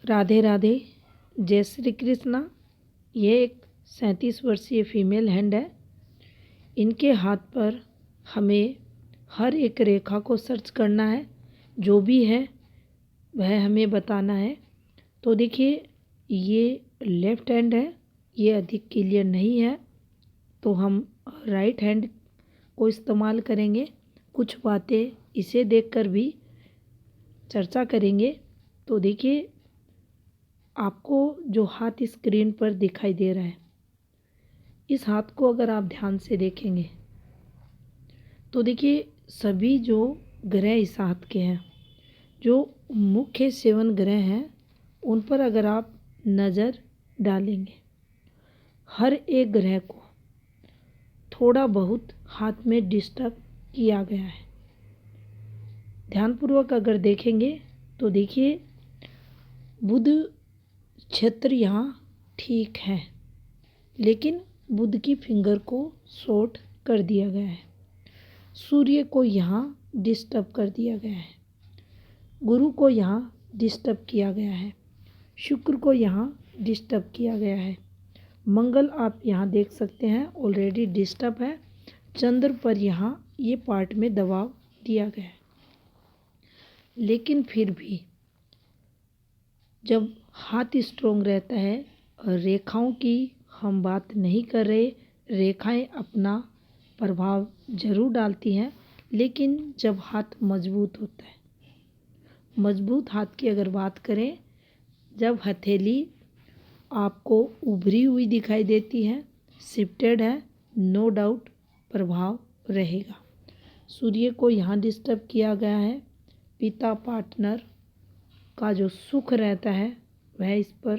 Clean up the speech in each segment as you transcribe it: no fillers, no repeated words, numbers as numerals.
राधे राधे, जय श्री कृष्णा। ये एक 37 वर्षीय फीमेल हैंड है। इनके हाथ पर हमें हर एक रेखा को सर्च करना है, जो भी है वह हमें बताना है। तो देखिए, ये लेफ्ट हैंड है, ये अधिक क्लियर नहीं है, तो हम राइट हैंड को इस्तेमाल करेंगे। कुछ बातें इसे देखकर भी चर्चा करेंगे। तो देखिए, आपको जो हाथ स्क्रीन पर दिखाई दे रहा है, इस हाथ को अगर आप ध्यान से देखेंगे तो देखिए, सभी जो ग्रह इस हाथ के हैं, जो मुख्य 7 ग्रह हैं, उन पर अगर आप नज़र डालेंगे, हर एक ग्रह को थोड़ा बहुत हाथ में डिस्टर्ब किया गया है। ध्यानपूर्वक अगर देखेंगे तो देखिए, बुध क्षेत्र यहाँ ठीक है, लेकिन बुध की फिंगर को शॉर्ट कर दिया गया है। सूर्य को यहाँ डिस्टर्ब कर दिया गया है, गुरु को यहाँ डिस्टर्ब किया गया है, शुक्र को यहाँ डिस्टर्ब किया गया है, मंगल आप यहाँ देख सकते हैं ऑलरेडी डिस्टर्ब है, चंद्र पर यहाँ ये पार्ट में दबाव दिया गया है। लेकिन फिर भी जब हाथ स्ट्रोंग रहता है, रेखाओं की हम बात नहीं कर रहे, रेखाएं अपना प्रभाव जरूर डालती हैं, लेकिन जब हाथ मजबूत होता है, मजबूत हाथ की अगर बात करें, जब हथेली आपको उभरी हुई दिखाई देती है, शिफ्टेड है, नो डाउट प्रभाव रहेगा। सूर्य को यहाँ डिस्टर्ब किया गया है, पिता पार्टनर का जो सुख रहता है वह इस पर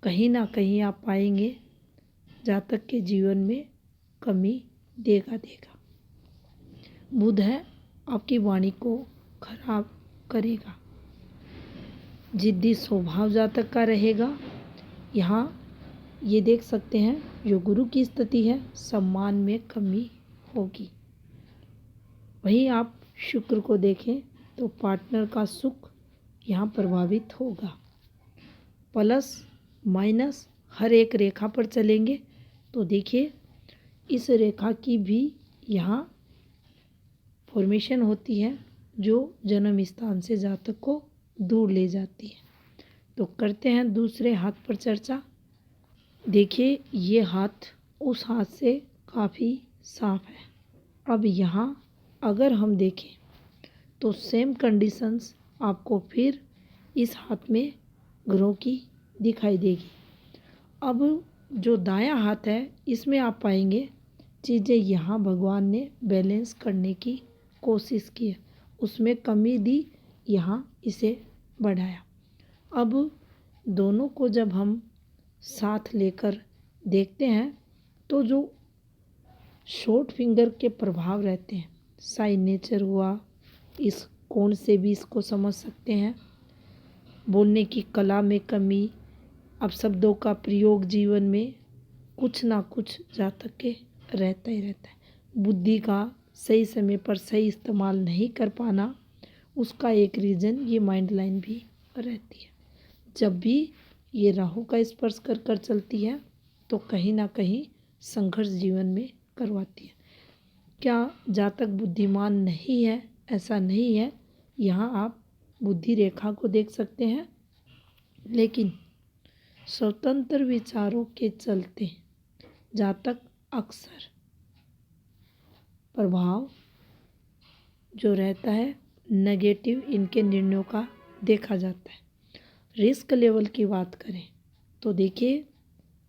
कहीं ना कहीं आप पाएंगे जातक के जीवन में कमी देगा। बुध है, आपकी वाणी को खराब करेगा। जिद्दी स्वभाव जातक का रहेगा। यहाँ ये देख सकते हैं, जो गुरु की स्थिति है, सम्मान में कमी होगी। वहीं आप शुक्र को देखें तो पार्टनर का सुख यहाँ प्रभावित होगा। प्लस माइनस हर एक रेखा पर चलेंगे तो देखिए, इस रेखा की भी यहाँ फॉर्मेशन होती है, जो जन्म स्थान से जातक को दूर ले जाती है। तो करते हैं दूसरे हाथ पर चर्चा। देखिए, ये हाथ उस हाथ से काफ़ी साफ है। अब यहाँ अगर हम देखें तो सेम कंडीशंस आपको फिर इस हाथ में ग्रहों की दिखाई देगी। अब जो दायां हाथ है, इसमें आप पाएंगे चीज़ें यहाँ भगवान ने बैलेंस करने की कोशिश की है, उसमें कमी दी, यहाँ इसे बढ़ाया। अब दोनों को जब हम साथ लेकर देखते हैं तो जो शॉर्ट फिंगर के प्रभाव रहते हैं, साइन नेचर हुआ, इस कोण से भी इसको समझ सकते हैं। बोलने की कला में कमी, अब शब्दों का प्रयोग जीवन में कुछ ना कुछ जातक के रहता ही रहता है। बुद्धि का सही समय पर सही इस्तेमाल नहीं कर पाना, उसका एक रीज़न ये माइंड लाइन भी रहती है। जब भी ये राहु का स्पर्श कर कर चलती है तो कहीं ना कहीं संघर्ष जीवन में करवाती है। क्या जातक बुद्धिमान नहीं है? ऐसा नहीं है। यहाँ आप बुद्धि रेखा को देख सकते हैं, लेकिन स्वतंत्र विचारों के चलते जातक अक्सर प्रभाव जो रहता है नेगेटिव इनके निर्णयों का देखा जाता है। रिस्क लेवल की बात करें तो देखिए,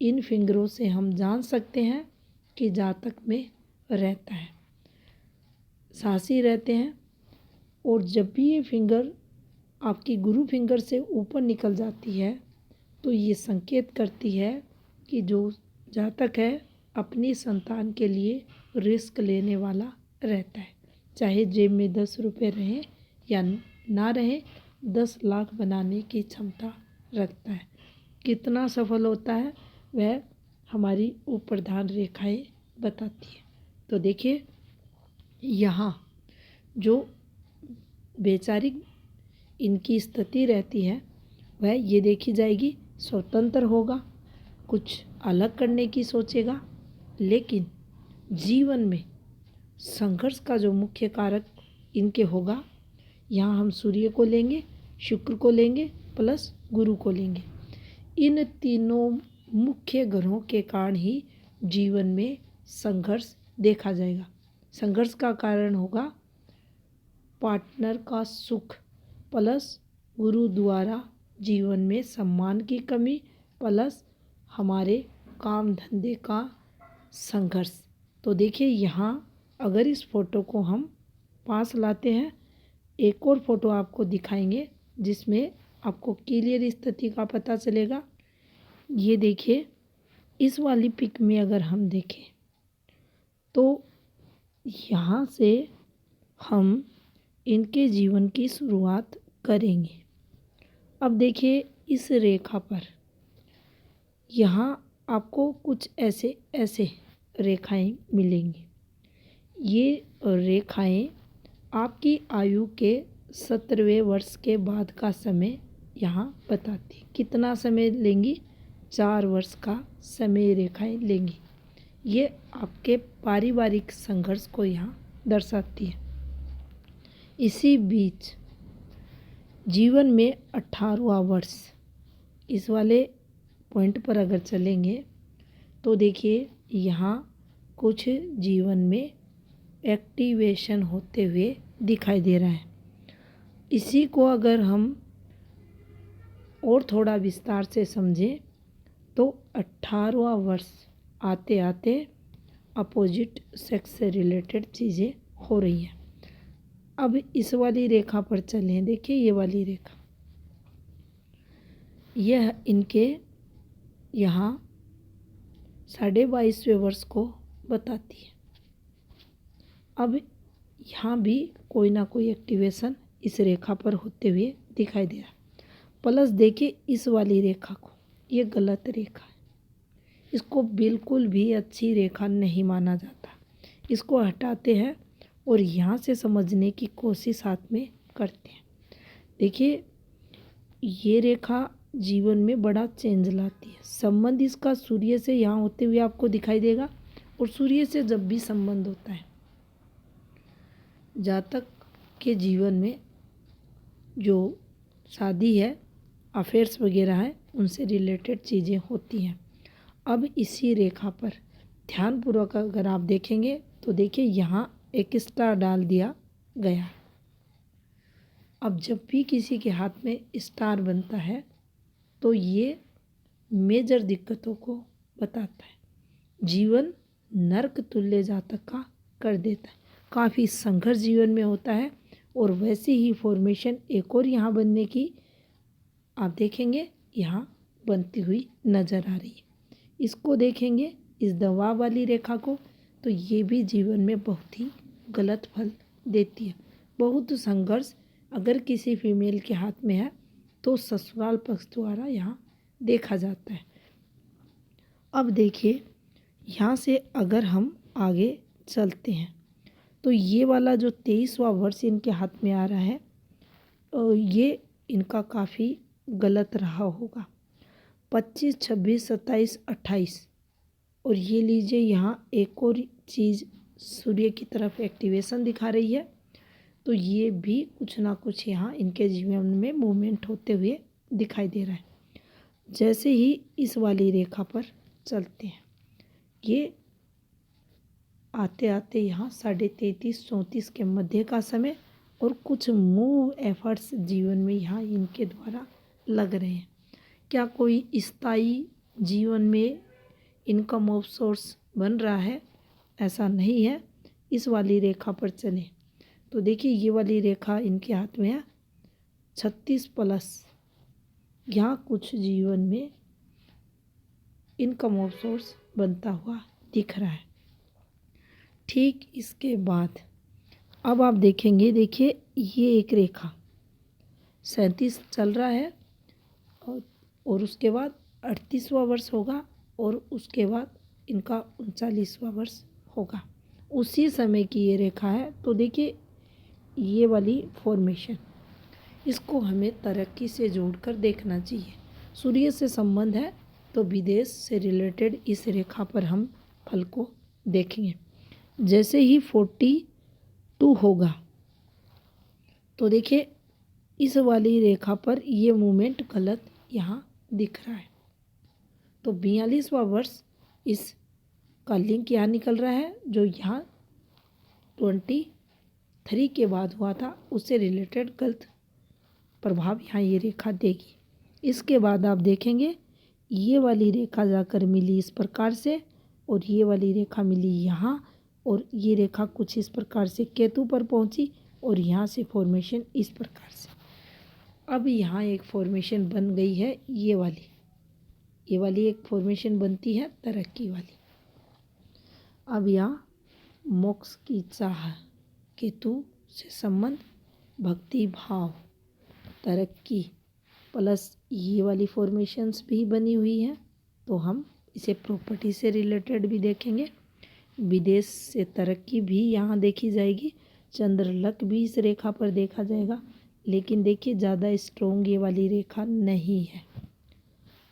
इन फिंगरों से हम जान सकते हैं कि जातक में रहता है, साहसी रहते हैं। और जब भी ये फिंगर आपकी गुरु फिंगर से ऊपर निकल जाती है तो ये संकेत करती है कि जो जातक है अपनी संतान के लिए रिस्क लेने वाला रहता है। चाहे जेब में 10 रुपये रहें या ना रहे, 10 लाख बनाने की क्षमता रखता है। कितना सफल होता है वह हमारी उपप्रधान रेखाएं बताती है। तो देखिए, यहाँ जो वैचारिक इनकी स्थिति रहती है वह ये देखी जाएगी स्वतंत्र होगा, कुछ अलग करने की सोचेगा। लेकिन जीवन में संघर्ष का जो मुख्य कारक इनके होगा, यहाँ हम सूर्य को लेंगे, शुक्र को लेंगे प्लस गुरु को लेंगे। इन तीनों मुख्य ग्रहों के कारण ही जीवन में संघर्ष देखा जाएगा। संघर्ष का कारण होगा पार्टनर का सुख प्लस गुरु द्वारा जीवन में सम्मान की कमी प्लस हमारे काम धंधे का संघर्ष। तो देखिए यहाँ अगर इस फोटो को हम पास लाते हैं, एक और फोटो आपको दिखाएंगे जिसमें आपको क्लियर स्थिति का पता चलेगा। ये देखिए, इस वाली पिक में अगर हम देखें तो यहाँ से हम इनके जीवन की शुरुआत करेंगे। अब देखिए इस रेखा पर यहाँ आपको कुछ ऐसे ऐसे रेखाएं मिलेंगी। ये रेखाएं आपकी आयु के 17वें वर्ष के बाद का समय यहाँ बताती। कितना समय लेंगी? 4 वर्ष का समय रेखाएं लेंगी। ये आपके पारिवारिक संघर्ष को यहाँ दर्शाती है। इसी बीच जीवन में 18वां वर्ष, इस वाले पॉइंट पर अगर चलेंगे तो देखिए यहाँ कुछ जीवन में एक्टिवेशन होते हुए दिखाई दे रहा है। इसी को अगर हम और थोड़ा विस्तार से समझें तो 18वां वर्ष आते आते अपोजिट सेक्स से रिलेटेड चीज़ें हो रही हैं। अब इस वाली रेखा पर चलें। देखिए ये वाली रेखा, यह इनके यहाँ 22.5वें वर्ष को बताती है। अब यहाँ भी कोई ना कोई एक्टिवेशन इस रेखा पर होते हुए दिखाई दे रहा है। प्लस देखिए इस वाली रेखा को, ये गलत रेखा है, इसको बिल्कुल भी अच्छी रेखा नहीं माना जाता। इसको हटाते हैं और यहाँ से समझने की कोशिश साथ में करते हैं। देखिए ये रेखा जीवन में बड़ा चेंज लाती है। संबंध इसका सूर्य से यहाँ होते हुए आपको दिखाई देगा। और सूर्य से जब भी संबंध होता है, जातक के जीवन में जो शादी है, अफेयर्स वगैरह है, उनसे रिलेटेड चीज़ें होती हैं। अब इसी रेखा पर ध्यानपूर्वक अगर आप देखेंगे तो देखिए यहाँ एक स्टार डाल दिया गया। अब जब भी किसी के हाथ में स्टार बनता है तो ये मेजर दिक्कतों को बताता है। जीवन नर्क तुल्य जातक का कर देता है। काफ़ी संघर्ष जीवन में होता है। और वैसी ही फॉर्मेशन एक और यहाँ बनने की आप देखेंगे यहाँ बनती हुई नज़र आ रही है। इसको देखेंगे, इस दबाव वाली रेखा को, तो ये भी जीवन में बहुत ही गलत फल देती है। बहुत संघर्ष अगर किसी फीमेल के हाथ में है तो ससुराल पक्ष द्वारा यहाँ देखा जाता है। अब देखिए यहाँ से अगर हम आगे चलते हैं तो ये वाला जो 23वां वर्ष इनके हाथ में आ रहा है, ये इनका काफ़ी गलत रहा होगा। 25, 26, 27, 28 और ये लीजिए यहाँ एक और चीज़ सूर्य की तरफ एक्टिवेशन दिखा रही है। तो ये भी कुछ ना कुछ यहाँ इनके जीवन में मूवमेंट होते हुए दिखाई दे रहा है। जैसे ही इस वाली रेखा पर चलते हैं, ये आते आते यहाँ 33, 34 के मध्य का समय और कुछ मूव एफर्ट्स जीवन में यहाँ इनके द्वारा लग रहे हैं। क्या कोई स्थायी जीवन में इनकम ऑफ सोर्स बन रहा है? ऐसा नहीं है। इस वाली रेखा पर चलें तो देखिए ये वाली रेखा इनके हाथ में है 36+। यहाँ कुछ जीवन में इनकम ऑफ सोर्स बनता हुआ दिख रहा है। ठीक इसके बाद अब आप देखेंगे, देखिए ये एक रेखा 37 चल रहा है और उसके बाद 38वां वर्ष होगा और उसके बाद इनका 39वां वर्ष होगा। उसी समय की ये रेखा है। तो देखिए ये वाली फॉर्मेशन, इसको हमें तरक्की से जोड़कर देखना चाहिए। सूर्य से संबंध है तो विदेश से रिलेटेड इस रेखा पर हम फल को देखेंगे। जैसे ही 42 होगा तो देखिए इस वाली रेखा पर ये मूवमेंट गलत यहाँ दिख रहा है। तो 42वां वर्ष इसका लिंक यहाँ निकल रहा है, जो यहाँ 23 के बाद हुआ था उससे रिलेटेड गलत प्रभाव यहाँ ये रेखा देगी। इसके बाद आप देखेंगे ये वाली रेखा जाकर मिली इस प्रकार से और ये वाली रेखा मिली यहाँ, और ये रेखा कुछ इस प्रकार से केतु पर पहुँची और यहाँ से फॉर्मेशन इस प्रकार से। अब यहाँ एक फॉर्मेशन बन गई है ये वाली एक फॉर्मेशन बनती है तरक्की वाली। अब यहाँ मोक्ष की चाह, केतु से संबंध, भक्ति भाव, तरक्की प्लस ये वाली फॉर्मेशंस भी बनी हुई है। तो हम इसे प्रॉपर्टी से रिलेटेड भी देखेंगे। विदेश से तरक्की भी यहाँ देखी जाएगी, चंद्रलक भी इस रेखा पर देखा जाएगा, लेकिन देखिए ज़्यादा स्ट्रोंग ये वाली रेखा नहीं है।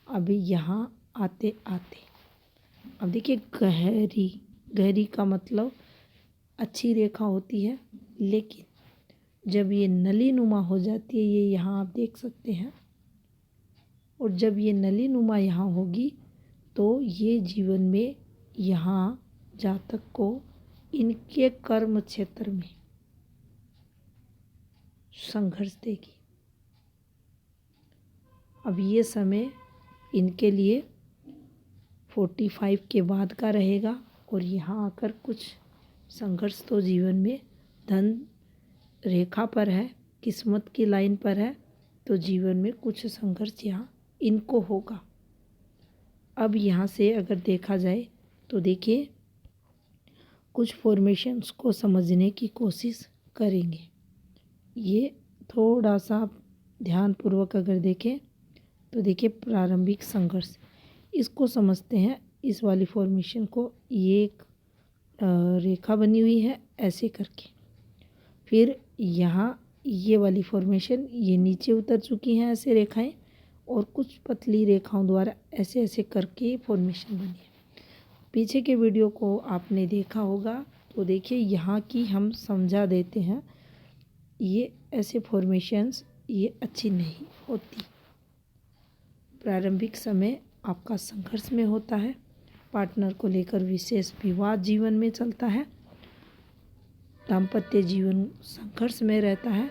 अभी यहाँ आते आते अब देखिए गहरी का मतलब अच्छी रेखा होती है, लेकिन जब ये नली नुमा हो जाती है, ये यहाँ आप देख सकते हैं, और जब ये नली नुमा यहाँ होगी तो ये जीवन में यहाँ जातक को इनके कर्म क्षेत्र में संघर्ष देगी। अब ये समय इनके लिए 45 के बाद का रहेगा, और यहाँ आकर कुछ संघर्ष तो जीवन में धन रेखा पर है, किस्मत की लाइन पर है, तो जीवन में कुछ संघर्ष यहाँ इनको होगा। अब यहाँ से अगर देखा जाए तो देखिए कुछ फॉर्मेशंस को समझने की कोशिश करेंगे। ये थोड़ा सा ध्यानपूर्वक अगर देखें तो देखिए प्रारंभिक संघर्ष, इसको समझते हैं। इस वाली फॉर्मेशन को ये एक रेखा बनी हुई है ऐसे करके, फिर यहाँ ये वाली फॉर्मेशन ये नीचे उतर चुकी हैं ऐसे रेखाएं, और कुछ पतली रेखाओं द्वारा ऐसे ऐसे करके फॉर्मेशन बनी है। पीछे के वीडियो को आपने देखा होगा तो देखिए यहाँ की हम समझा देते हैं। ये ऐसे फॉर्मेशंस ये अच्छी नहीं होती। प्रारंभिक समय आपका संघर्ष में होता है, पार्टनर को लेकर विशेष विवाद जीवन में चलता है, दाम्पत्य जीवन संघर्ष में रहता है,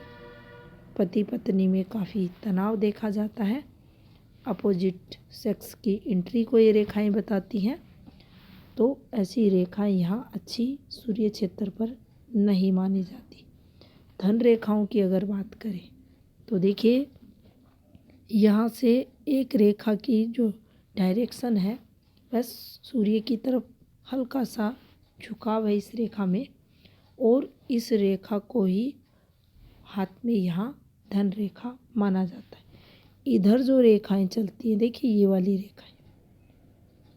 पति पत्नी में काफ़ी तनाव देखा जाता है। अपोजिट सेक्स की एंट्री को ये रेखाएं बताती हैं। तो ऐसी रेखाएं यहाँ अच्छी सूर्य क्षेत्र पर नहीं मानी जाती। धन रेखाओं की अगर बात करें तो देखिए यहाँ से एक रेखा की जो डायरेक्शन है बस सूर्य की तरफ हल्का सा झुकाव है इस रेखा में, और इस रेखा को ही हाथ में यहाँ धन रेखा माना जाता है। इधर जो रेखाएं चलती हैं देखिए ये वाली रेखाएं,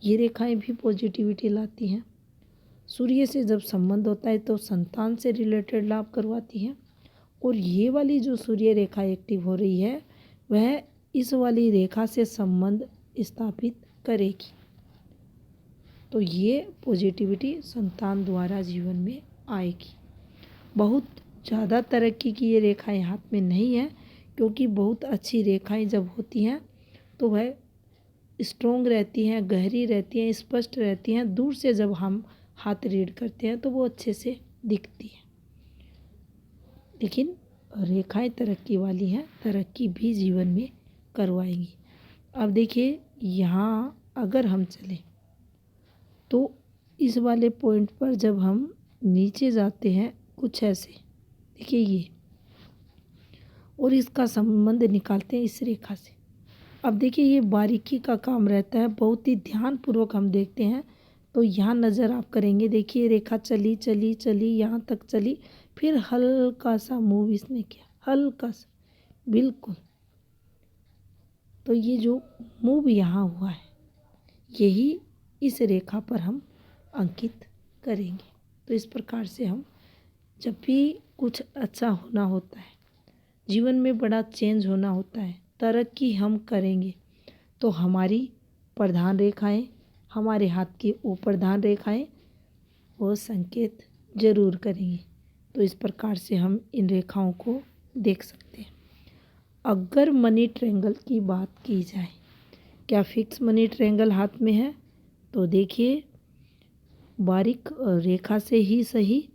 ये रेखाएं भी पॉजिटिविटी लाती हैं। सूर्य से जब संबंध होता है तो संतान से रिलेटेड लाभ करवाती हैं, और ये वाली जो सूर्य रेखा एक्टिव हो रही है वह इस वाली रेखा से संबंध स्थापित करेगी। तो ये पॉजिटिविटी संतान द्वारा जीवन में आएगी। बहुत ज़्यादा तरक्की की ये रेखाएं हाथ में नहीं है, क्योंकि बहुत अच्छी रेखाएं जब होती हैं तो वह स्ट्रोंग रहती हैं, गहरी रहती हैं, स्पष्ट रहती हैं। दूर से जब हम हाथ रीड करते हैं तो वो अच्छे से दिखती है। लेकिन रेखाएं तरक्की वाली हैं, तरक्की भी जीवन में करवाएंगी। अब देखिए यहाँ अगर हम चलें तो इस वाले पॉइंट पर जब हम नीचे जाते हैं कुछ ऐसे देखिए ये, और इसका संबंध निकालते हैं इस रेखा से। अब देखिए ये बारीकी का काम रहता है, बहुत ही ध्यानपूर्वक हम देखते हैं। तो यहाँ नज़र आप करेंगे, देखिए रेखा चली चली चली यहाँ तक चली, फिर हल्का सा मूव इसने किया, हल्का सा बिल्कुल। तो ये जो मूव यहाँ हुआ है यही इस रेखा पर हम अंकित करेंगे। तो इस प्रकार से हम जब भी कुछ अच्छा होना होता है, जीवन में बड़ा चेंज होना होता है, तरक्की हम करेंगे तो हमारी प्रधान रेखाएं, हमारे हाथ की वो प्रधान रेखाएं वो संकेत जरूर करेंगी। तो इस प्रकार से हम इन रेखाओं को देख सकते हैं। अगर मनी ट्रायंगल की बात की जाए, क्या फिक्स मनी ट्रायंगल हाथ में है? तो देखिए, बारीक रेखा से ही सही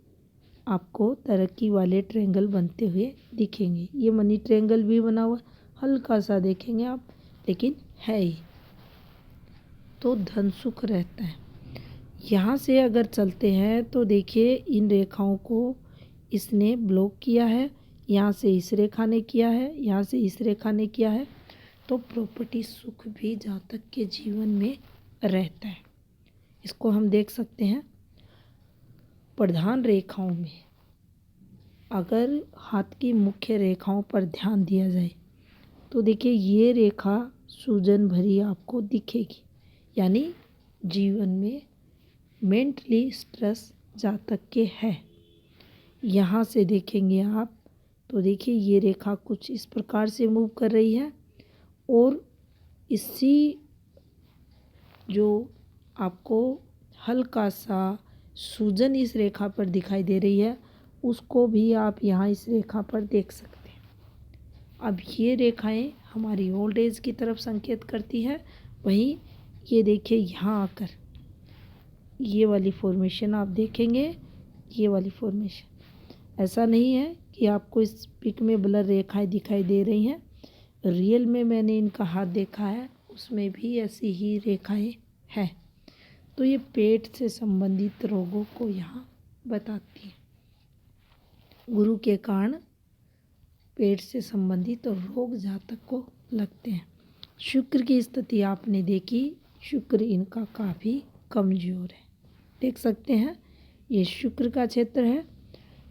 आपको तरक्की वाले ट्रायंगल बनते हुए दिखेंगे। ये मनी ट्रायंगल भी बना हुआ, हल्का सा देखेंगे आप, लेकिन है ही। तो धन सुख रहता है। यहाँ से अगर चलते हैं तो देखिए, इन रेखाओं को इसने ब्लॉक किया है, यहाँ से इस रेखा ने किया है, यहाँ से इस रेखा ने किया है। तो प्रॉपर्टी सुख भी जातक के जीवन में रहता है। इसको हम देख सकते हैं। प्रधान रेखाओं में अगर हाथ की मुख्य रेखाओं पर ध्यान दिया जाए तो देखिए, ये रेखा सूजन भरी आपको दिखेगी, यानी जीवन में मेंटली स्ट्रेस जातक के है। यहाँ से देखेंगे आप तो देखिए, ये रेखा कुछ इस प्रकार से मूव कर रही है और इसी जो आपको हल्का सा सूजन इस रेखा पर दिखाई दे रही है, उसको भी आप यहाँ इस रेखा पर देख सकते हैं। अब ये रेखाएं हमारी ओल्ड एज की तरफ संकेत करती है। वहीं ये देखिए, यहाँ आकर ये वाली फॉर्मेशन आप देखेंगे, ये वाली फॉर्मेशन, ऐसा नहीं है कि आपको इस पिक में ब्लर रेखाएं दिखाई दे रही हैं। रियल में मैंने इनका हाथ देखा है, उसमें भी ऐसी ही रेखाएं हैं। तो ये पेट से संबंधित रोगों को यहाँ बताती है। गुरु के कारण पेट से संबंधित रोग जातक को लगते हैं। शुक्र की स्थिति आपने देखी, शुक्र इनका काफ़ी कमज़ोर है। देख सकते हैं, ये शुक्र का क्षेत्र है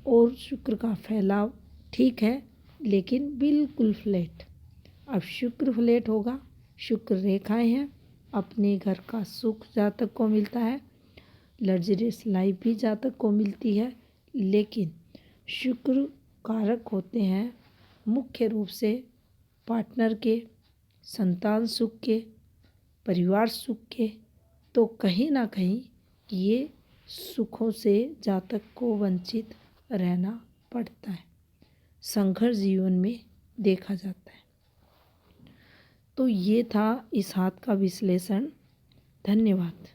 और शुक्र का फैलाव ठीक है, लेकिन बिल्कुल फ्लैट। अब शुक्र फ्लैट होगा, शुक्र रेखाएं हैं, अपने घर का सुख जातक को मिलता है, लग्जरियस लाइफ भी जातक को मिलती है। लेकिन शुक्र कारक होते हैं मुख्य रूप से पार्टनर के, संतान सुख के, परिवार सुख के। तो कहीं ना कहीं ये सुखों से जातक को वंचित रहना पड़ता है, संघर्ष जीवन में देखा जाता है। तो ये था इस हाथ का विश्लेषण। धन्यवाद।